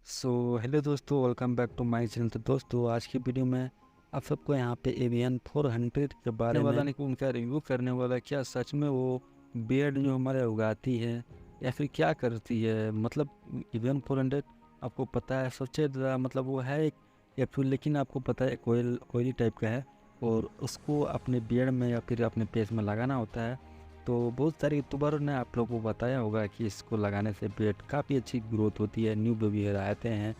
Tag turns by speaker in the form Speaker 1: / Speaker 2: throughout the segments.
Speaker 1: Hello दोस्तों, welcome back to my channel. तो दोस्तों, आज की वीडियो में आप सबको यहाँ पे एवियन 400 के बारे में उनका रिव्यू करने वाला है। क्या सच में वो बियर्ड जो हमारे उगाती है या फिर क्या करती है? मतलब एवियन 400 आपको पता है सबसे ज़्यादा मतलब वो है एक या फिर, लेकिन आपको पता है कोयली टाइप का है और उसको अपने बियर्ड में या फिर अपने पेज में लगाना होता है। तो बहुत सारे यूट्यूबरों ने आप लोगों को बताया होगा कि इसको लगाने से बियर्ड काफ़ी अच्छी ग्रोथ होती है, न्यू बेबी हेयर आते हैं।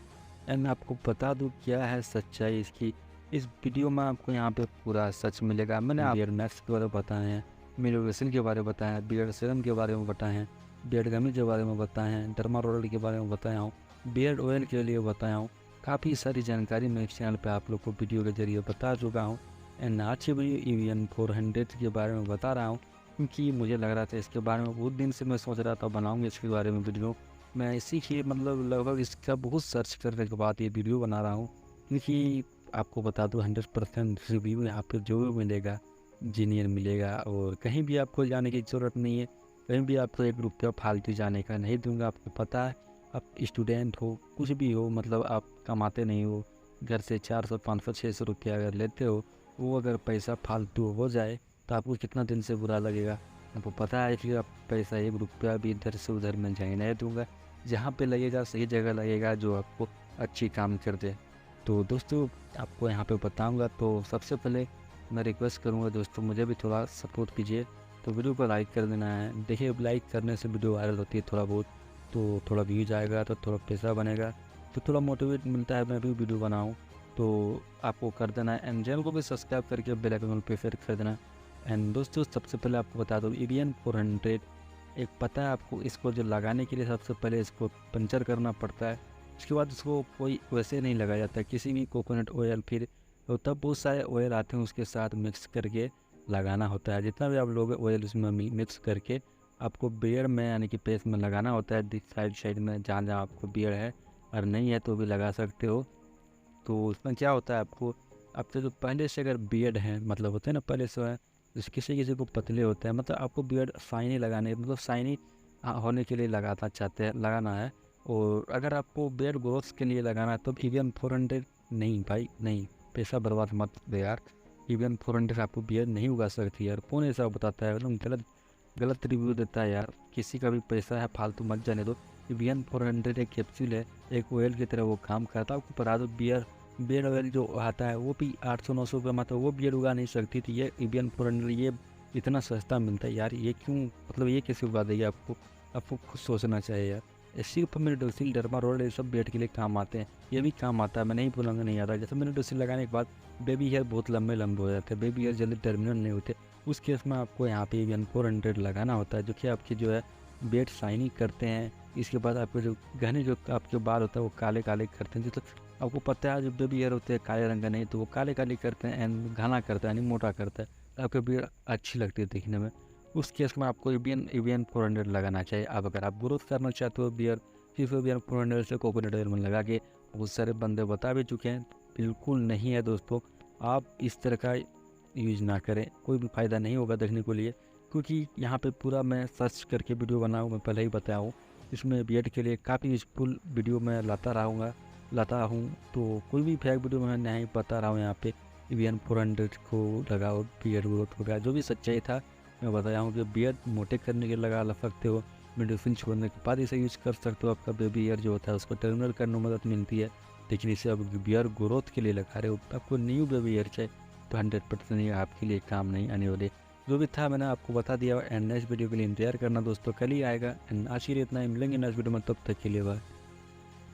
Speaker 1: एंड आपको बता दूं क्या है सच्चाई इसकी। इस वीडियो में आपको यहाँ पे पूरा सच मिलेगा। मैंने बियर्ड मैक्स के बारे में बताए हैं, मिलोवेशन के बारे में बताया है, बियर्ड सीरम के बारे में बताए हैं, बियर्ड गमी के बारे में बताए हैं, डर्मा रोलर के बारे में बताया हूँ, बियर्ड ऑयल के लिए बताया हूँ। काफ़ी सारी जानकारी मैं इस चैनल पर आप लोग को वीडियो के जरिए बता चुका हूँ। एंड आज की वीडियो एवियन 400 के बारे में बता रहा हूँ क्योंकि मुझे लग रहा था इसके बारे में, बहुत दिन से मैं सोच रहा था बनाऊंगा इसके बारे में वीडियो। मैं इसी के मतलब लगभग इसका बहुत सर्च करने के बाद ये वीडियो बना रहा हूँ क्योंकि आपको बता दूँ 100% रिव्यू यहाँ पर जो भी मिलेगा जीनियर मिलेगा और कहीं भी आपको जाने की ज़रूरत नहीं है। कहीं भी आपको एक रुपया फालतू जाने का नहीं दूंगा। आपको पता है, आप स्टूडेंट हो, कुछ भी हो, मतलब आप कमाते नहीं हो, घर से 400 500 600 रुपया अगर लेते हो, वो अगर पैसा फालतू हो जाए तो आपको कितना दिन से बुरा लगेगा। आपको पता है कि आप पैसा एक रुपया भी इधर से उधर में जाने नहीं दूंगा। जहाँ पे लगेगा सही जगह लगेगा जो आपको अच्छी काम कर दे। तो दोस्तों, आपको यहाँ पे बताऊंगा। तो सबसे पहले मैं रिक्वेस्ट करूँगा दोस्तों, मुझे भी थोड़ा सपोर्ट कीजिए। तो वीडियो को लाइक कर देना है। देखिए, लाइक करने से वीडियो वायरल होती है थोड़ा बहुत, तो थोड़ा व्यूज आएगा तो थोड़ा पैसा बनेगा, तो थोड़ा मोटिवेट मिलता है मैं भी वीडियो बनाऊँ। तो आपको कर देना है एंड चैनल को भी सब्सक्राइब करके बेल आइकन पे फिर कर देना। एंड दोस्तों, सबसे पहले आपको बता दूँ एवियन 400 एक पता है आपको, इसको जो लगाने के लिए सबसे पहले इसको पंचर करना पड़ता है। उसके बाद इसको कोई वैसे नहीं लगाया जाता, किसी भी कोकोनट ऑयल फिर तो तब बहुत सारे ऑयल आते हैं उसके साथ मिक्स करके लगाना होता है। जितना भी आप लोग ऑयल उसमें मिक्स करके आपको बियर्ड में यानी कि पेस में लगाना होता है, साइड में जहाँ जहाँ आपको बियर्ड है, और नहीं है तो भी लगा सकते हो। तो उसमें क्या होता है, आपसे जो पहले से अगर बियर्ड है, मतलब होते हैं ना पहले से है, किसी किसी को पतले होते हैं, मतलब आपको बियर्ड शाइनी लगाने, मतलब शाइनी होने के लिए लगाना है। और अगर आपको बियर्ड ग्रोथ के लिए लगाना है तो एवियन 400 नहीं भाई, नहीं, पैसा बर्बाद मत दे यार। एवियन 400 आपको बियर्ड नहीं उगा सकती यार। कौन ऐसा बताता है, मतलब गलत रिव्यू देता है यार। किसी का भी पैसा है फालतू मत जाने दो। एवियन 400 एक कैप्सूल है, एक ऑयल की तरह वो काम करता है। आपको बता दो बियर्ड ऑयल जो आता है वो भी 800-900 रुपये में, तो वो बियर्ड उगा नहीं सकती थी। ये एवियन 400 ये इतना सस्ता मिलता है यार, ये क्यों, मतलब ये कैसे उगा देगी? आपको खुद सोचना चाहिए यार। सिर्फ मिनोडोसिल, डर्मा रोलर, ये सब बियर्ड के लिए काम आते हैं, ये भी काम आता है, मैं नहीं बोलूँगा नहीं आता। जैसे मिनोडोसिल लगाने के बाद बेबी हेयर बहुत लंबे लंबे हो जाते हैं, बेबी हेयर जल्दी टर्मिनल नहीं होते। उस केस में आपको यहाँ पे एवियन 400 लगाना होता है, जो कि आपकी जो है बियर्ड शाइनिंग करते हैं। इसके बाद आपके जो घने जो आपके बाल होता है वो काले काले करते हैं। मतलब आपको पता है जो बेबी हेयर होते हैं काले रंग का नहीं, तो वो काले काले करते हैं एंड घना करता है, यानी मोटा करता है, तो आपकी बियर्ड अच्छी लगती है दिखने में। उस केस में आपको एवियन 400 लगाना चाहिए। अब अगर आप ग्रोथ करना चाहते हो बियर्ड, सिर्फ एवियन 400 से कोकोनट ऑयल में लगा के, बहुत सारे बंदे बता भी चुके हैं, बिल्कुल नहीं है दोस्तों। आप इस तरह का यूज ना करें, कोई भी फ़ायदा नहीं होगा देखने को लिए, क्योंकि यहाँ पे पूरा मैं सर्च करके वीडियो बनाऊँ, मैं पहले ही बताया हूँ। इसमें बियर्ड के लिए काफ़ी यूजफुल वीडियो मैं लाता हूँ। तो कोई भी फेक वीडियो मैं नहीं बता रहा हूँ। यहाँ पे एवियन 400 को लगाओ, बियर्ड ग्रोथ होगा, जो भी सच्चाई था मैं बताया हूँ कि बियर्ड मोटे करने के लगा सकते हो, मेडिसिन छोड़ने के बाद इसे यूज कर सकते हो। आपका बेबी हेयर जो होता है उसको टर्मिनल करने में मदद मिलती है। लेकिन इसे अब बियर्ड ग्रोथ के लिए लगा रहे हो, आपको न्यू बेबी हेयर चाहिए तो 100% ये आपके लिए काम नहीं आने वाले। जो भी था मैंने आपको बता दिया। एंड नेक्स्ट वीडियो के लिए इंतजार करना दोस्तों, कल ही आएगा। एंड आज के लिए इतना ही, मिलेंगे नेक्स्ट वीडियो में, तब तक के लिए बाय।